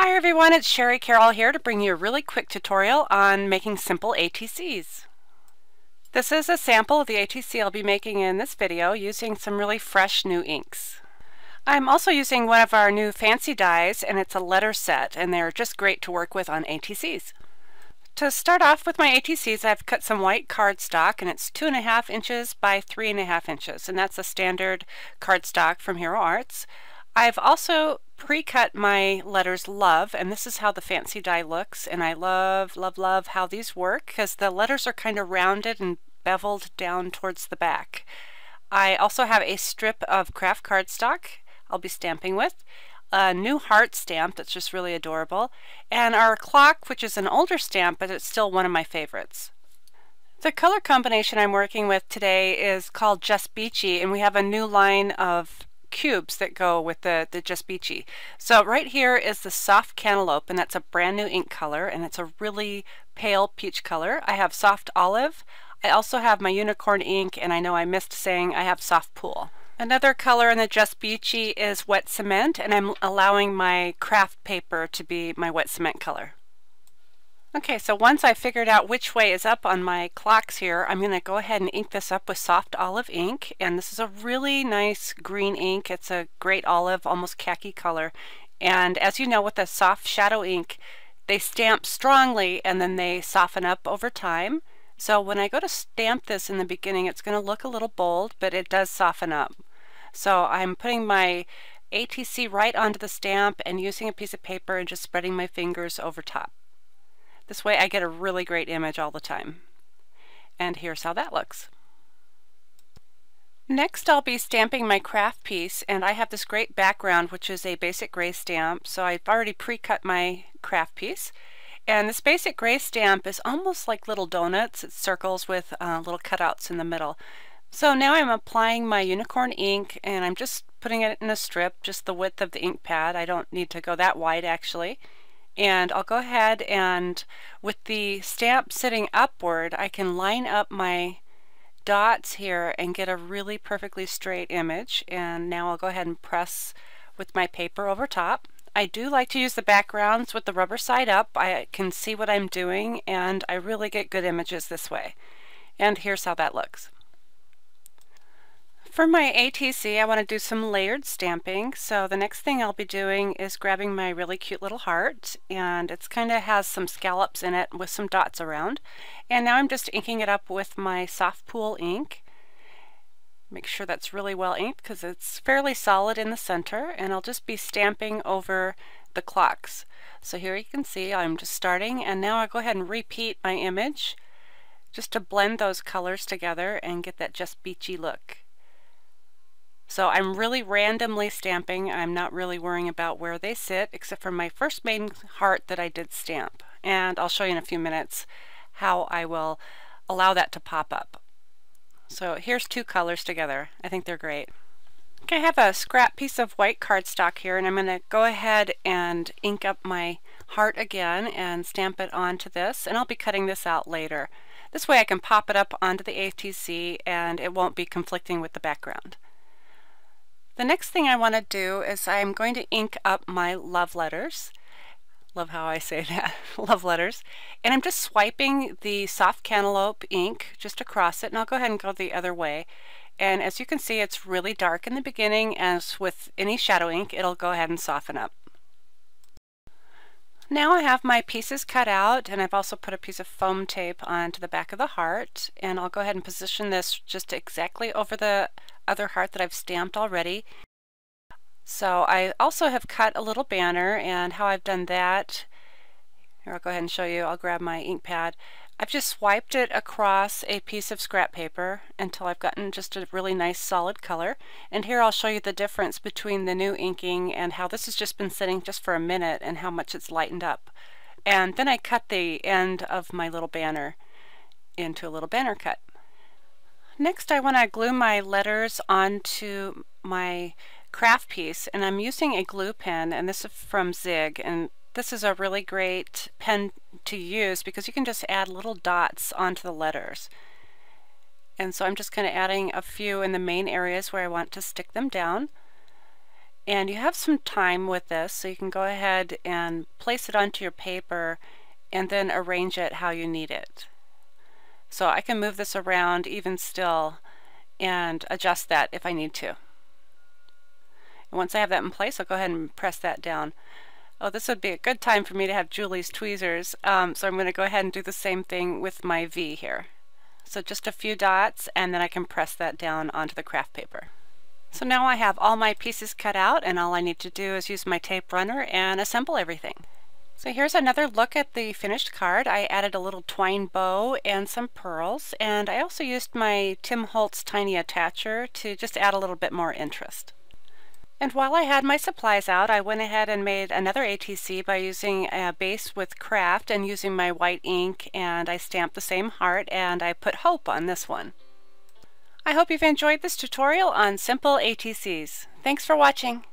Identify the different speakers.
Speaker 1: Hi everyone, it's Sherry Carroll here to bring you a really quick tutorial on making simple ATCs. This is a sample of the ATC I'll be making in this video using some really fresh new inks. I'm also using one of our new fancy dies, and it's a letter set, and they're just great to work with on ATCs. To start off with my ATCs, I've cut some white cardstock, and it's 2.5 inches by 3.5 inches, and that's a standard cardstock from Hero Arts. I've also pre-cut my letters love, and this is how the fancy die looks, and I love how these work because the letters are kind of rounded and beveled down towards the back. I also have a strip of craft cardstock I'll be stamping with, a new heart stamp that's just really adorable, and our clock, which is an older stamp, but it's still one of my favorites. The color combination I'm working with today is called Just Beachy, and we have a new line of cubes that go with the Just Beachy. So right here is the soft cantaloupe, and that's a brand new ink color, and it's a really pale peach color. I have soft olive. I also have my unicorn ink, and I know I missed saying I have soft pool. Another color in the Just Beachy is wet cement, and I'm allowing my craft paper to be my wet cement color. Okay, so once I figured out which way is up on my clocks here, I'm going to go ahead and ink this up with soft olive ink, and this is a really nice green ink. It's a great olive, almost khaki color, and as you know, with a soft shadow ink, they stamp strongly and then they soften up over time. So when I go to stamp this in the beginning, it's going to look a little bold, but it does soften up. So I'm putting my ATC right onto the stamp and using a piece of paper and just spreading my fingers over top. This way I get a really great image all the time. And here's how that looks. Next I'll be stamping my craft piece, and I have this great background which is a basic gray stamp, so I've already pre-cut my craft piece. And this basic gray stamp is almost like little donuts. It's circles with little cutouts in the middle. So now I'm applying my unicorn ink, and I'm just putting it in a strip, just the width of the ink pad. I don't need to go that wide actually. And I'll go ahead and with the stamp sitting upward, I can line up my dots here and get a really perfectly straight image. And now I'll go ahead and press with my paper over top. I do like to use the backgrounds with the rubber side up. I can see what I'm doing, and I really get good images this way. And here's how that looks. For my ATC, I want to do some layered stamping, so the next thing I'll be doing is grabbing my really cute little heart, and it's kind of has some scallops in it with some dots around. And now I'm just inking it up with my soft pool ink. Make sure that's really well inked because it's fairly solid in the center, and I'll just be stamping over the clocks. So here you can see I'm just starting, and now I'll go ahead and repeat my image just to blend those colors together and get that Just Beachy look. So I'm really randomly stamping. I'm not really worrying about where they sit, except for my first main heart that I did stamp. And I'll show you in a few minutes how I will allow that to pop up. So here's two colors together. I think they're great. Okay, I have a scrap piece of white cardstock here, and I'm going to go ahead and ink up my heart again and stamp it onto this, and I'll be cutting this out later. This way I can pop it up onto the ATC and it won't be conflicting with the background. The next thing I want to do is I'm going to ink up my love letters. Love how I say that, love letters. And I'm just swiping the soft cantaloupe ink just across it, and I'll go ahead and go the other way. And as you can see, it's really dark in the beginning, as with any shadow ink, it'll go ahead and soften up. Now I have my pieces cut out, and I've also put a piece of foam tape onto the back of the heart, and I'll go ahead and position this just exactly over the other heart that I've stamped already. So I also have cut a little banner, and how I've done that, here I'll go ahead and show you. I'll grab my ink pad. I've just swiped it across a piece of scrap paper until I've gotten just a really nice solid color. And here I'll show you the difference between the new inking and how this has just been sitting just for a minute and how much it's lightened up. And then I cut the end of my little banner into a little banner cut. Next I want to glue my letters onto my craft piece, and I'm using a glue pen, and this is from Zig, and this is a really great pen to use because you can just add little dots onto the letters. And so I'm just kind of adding a few in the main areas where I want to stick them down. And you have some time with this, so you can go ahead and place it onto your paper and then arrange it how you need it. So I can move this around even still and adjust that if I need to. And once I have that in place, I'll go ahead and press that down. Oh, this would be a good time for me to have Julie's tweezers, so I'm going to go ahead and do the same thing with my V here. So just a few dots, and then I can press that down onto the craft paper. So now I have all my pieces cut out, and all I need to do is use my tape runner and assemble everything. So here's another look at the finished card. I added a little twine bow and some pearls, and I also used my Tim Holtz tiny attacher to just add a little bit more interest. And while I had my supplies out, I went ahead and made another ATC by using a base with craft and using my white ink, and I stamped the same heart and I put hope on this one. I hope you've enjoyed this tutorial on simple ATCs. Thanks for watching.